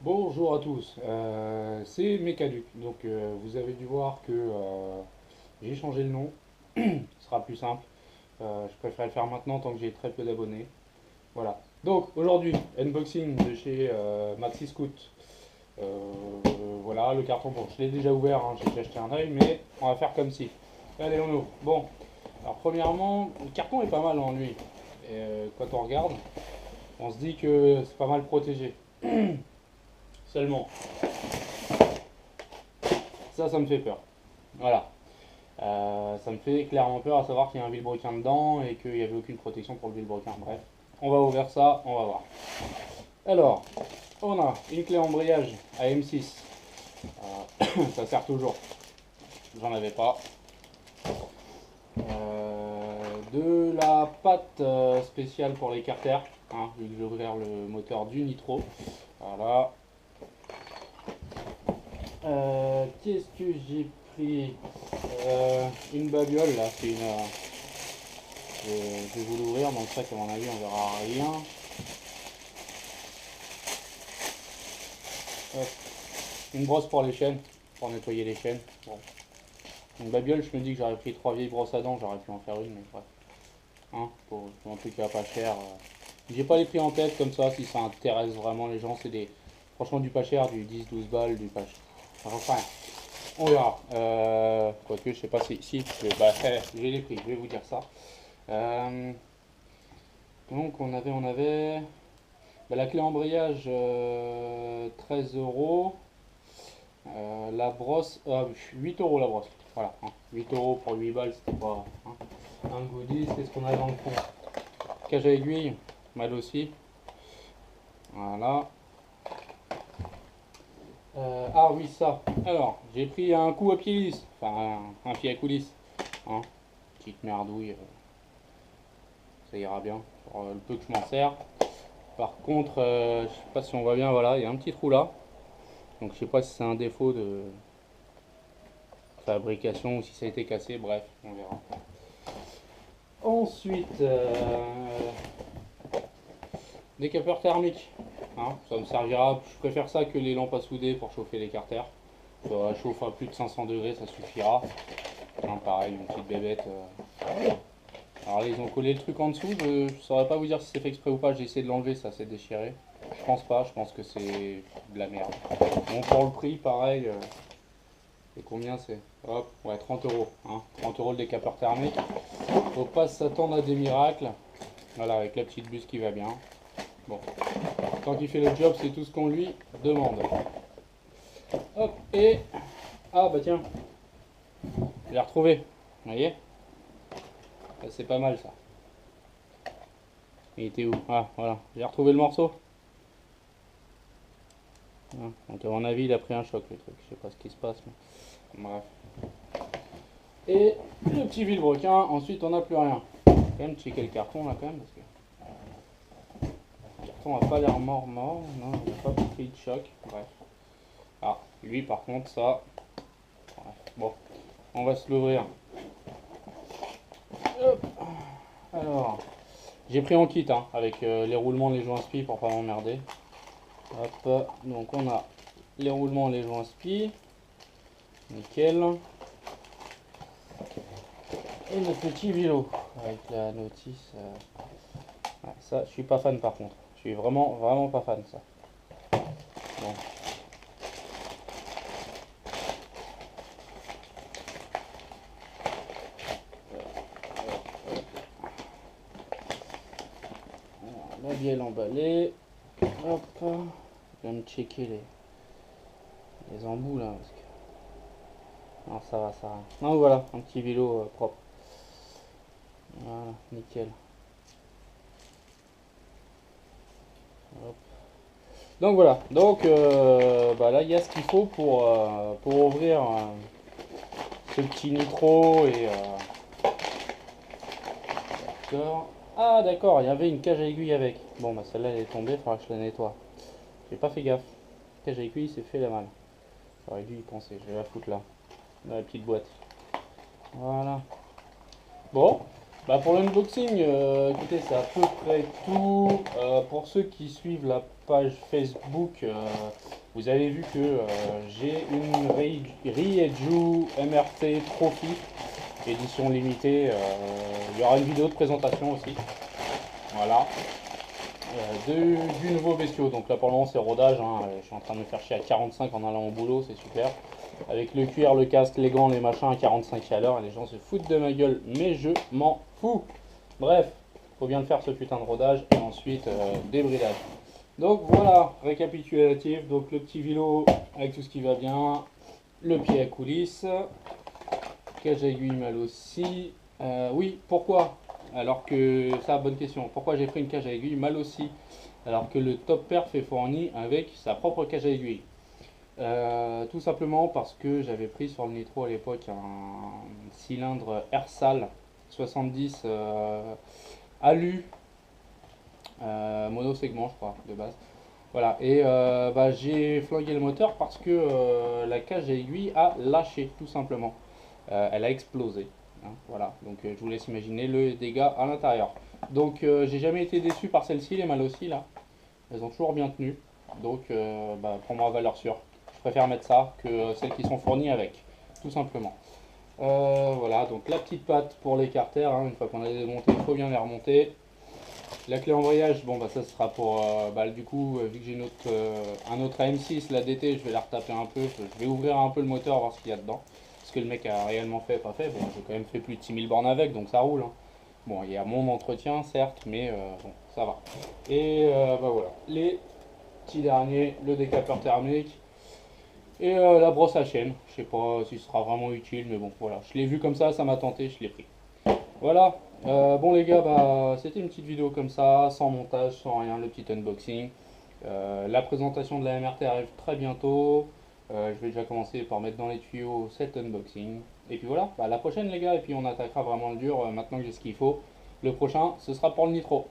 Bonjour à tous, c'est Mécaduc. Donc vous avez dû voir que j'ai changé le nom, ce sera plus simple. Je préfère le faire maintenant tant que j'ai très peu d'abonnés. Voilà. Donc aujourd'hui, unboxing de chez Maxi Scoot. Euh, voilà, le carton, bon, je l'ai déjà ouvert, hein, j'ai déjà jeté un œil, mais on va faire comme si. Allez, on ouvre. Bon, alors premièrement, le carton est pas mal en lui. Et, quand on regarde, on se dit que c'est pas mal protégé. Seulement, ça me fait peur. Voilà. Ça me fait clairement peur à savoir qu'il y a un vilebrequin dedans et qu'il n'y avait aucune protection pour le vilebrequin. Bref, on va ouvrir ça, on va voir. Alors, on a une clé embrayage AM6. Ça sert toujours. J'en avais pas. De la pâte spéciale pour les carters, hein, vu que je vais ouvrir le moteur du Nitro. Voilà. Qu'est-ce que j'ai pris? Une babiole là, c'est une. Je vais vous l'ouvrir, donc ça, à mon avis, on verra rien. Hop. Une brosse pour les chaînes, pour nettoyer les chaînes. Bon. Une babiole, je me dis que j'aurais pris 3 vieilles brosses à dents, j'aurais pu en faire une, mais bref. Hein, pour un truc qui va pas cher. J'ai pas les prix en tête comme ça, si ça intéresse vraiment les gens, c'est des. Franchement, du pas cher, du 10-12 balles, du pas cher. Enfin, j'en sais rien. On verra. Quoique, je sais pas si bah, j'ai les prix, je vais vous dire ça. Donc, on avait bah, la clé embrayage 13 euros. La brosse, 8 euros la brosse. Voilà, hein. 8 euros pour 8 balles, c'était pas hein, un goodies. Qu'est-ce qu'on a dans le fond? Cage à aiguille, mal aussi. Voilà. Ah oui, ça. Alors, j'ai pris un coup à pied lisse. Enfin, un pied à coulisse. Hein. Petite merdouille. Ça ira bien. Pour le peu que je m'en sers. Par contre, je sais pas si on voit bien, voilà, il y a un petit trou là. Donc je sais pas si c'est un défaut de fabrication ou si ça a été cassé, bref, on verra. Ensuite, des capeurs thermiques. Hein, ça me servira, je préfère ça que les lampes à souder pour chauffer les carters. Ça chauffe à plus de 500 degrés, ça suffira. Hein, pareil, une petite bébête. Alors là, ils ont collé le truc en dessous. Je saurais pas vous dire si c'est fait exprès ou pas. J'ai essayé de l'enlever, ça s'est déchiré. Je pense pas, je pense que c'est de la merde. Bon, pour le prix, pareil. Et combien c'est? Hop, ouais, 30 euros. Hein, 30 euros le décapeur thermique. Faut pas s'attendre à des miracles. Voilà, avec la petite buse qui va bien. Bon, tant qu'il fait le job, c'est tout ce qu'on lui demande. Hop, et. Ah, bah tiens, je l'ai retrouvé. Vous voyez? C'est pas mal ça. Il était où? Ah, voilà, j'ai retrouvé le morceau. Hein, donc, à mon avis, il a pris un choc le truc. Je sais pas ce qui se passe. Mais... bref. Et le petit vilebrequin, ensuite on n'a plus rien. Quand même checker le carton là quand même parce que le carton a pas l'air mort, non, il n'a pas pris de choc, bref. Ah, lui par contre ça, bref. Bon, on va se l'ouvrir. Alors, j'ai pris en kit hein, avec les roulements, les joints spi pour pas m'emmerder. Hop, donc on a les roulements, les joints spi, nickel. Et notre petit vélo avec la notice. Ouais, ça, je suis pas fan par contre. Je suis vraiment pas fan ça. Bon. La bielle emballée. Hop. Je vais me checker les embouts là. Parce que... non, ça va, ça va. Non, voilà, un petit vélo propre. Voilà, nickel. Hop. Donc voilà, donc bah là il y a ce qu'il faut pour ouvrir ce petit nitro et d'accord. Ah d'accord, il y avait une cage à aiguille avec. Bon bah celle-là elle est tombée, il faudra que je la nettoie. J'ai pas fait gaffe. Cage à aiguille c'est fait la malle. J'aurais dû y penser, je vais la foutre là. Dans la petite boîte. Voilà. Bon. Bah pour l'unboxing, écoutez, c'est à peu près tout. Pour ceux qui suivent la page Facebook, vous avez vu que j'ai une Rieju MRT Trophy, édition limitée. Il y aura une vidéo de présentation aussi. Voilà. Du nouveau bestiau. Donc là pour le moment c'est rodage, hein. Je suis en train de me faire chier à 45 en allant au boulot, c'est super. Avec le cuir, le casque, les gants, les machins à 45 à l'heure, et les gens se foutent de ma gueule, mais je m'en fous. Bref, faut bien le faire ce putain de rodage, et ensuite débridage. Donc voilà, récapitulatif, donc le petit vélo avec tout ce qui va bien, le pied à coulisses, cage à aiguille mal aussi. Oui, pourquoi? Alors que, ça, bonne question, pourquoi j'ai pris une cage à aiguille mal aussi alors que le top perf est fourni avec sa propre cage à aiguille? Tout simplement parce que j'avais pris sur le Nitro à l'époque un cylindre Ersal 70 alu monosegment je crois de base. Voilà, et bah, j'ai flingué le moteur parce que la cage à aiguille a lâché tout simplement. Elle a explosé. Hein, voilà, donc je vous laisse imaginer le dégât à l'intérieur. Donc j'ai jamais été déçu par celle-ci, les mal aussi là. Elles ont toujours bien tenu. Donc bah, pour moi valeur sûre. Je préfère mettre ça que celles qui sont fournies avec, tout simplement. Voilà, donc la petite patte pour les carters, hein, une fois qu'on a démonté, il faut bien les remonter. La clé embrayage, bon bah ça sera pour, bah, du coup, vu que j'ai un autre AM6, la DT, je vais la retaper un peu, je vais ouvrir un peu le moteur, voir ce qu'il y a dedans. Ce que le mec a réellement fait, pas fait, bon j'ai quand même fait plus de 6000 bornes avec, donc ça roule. Hein. Bon, il y a mon entretien, certes, mais bon, ça va. Et bah voilà, les petits derniers, le décapeur thermique, et la brosse à chaîne. Je sais pas si ce sera vraiment utile, mais bon, voilà. Je l'ai vu comme ça m'a tenté, je l'ai pris. Voilà. Bon les gars, bah, c'était une petite vidéo comme ça, sans montage, sans rien, le petit unboxing. La présentation de la MRT arrive très bientôt. Je vais déjà commencer par mettre dans les tuyaux cet unboxing. Et puis voilà, bah, à la prochaine les gars, et puis on attaquera vraiment le dur maintenant que j'ai ce qu'il faut. Le prochain, ce sera pour le nitro.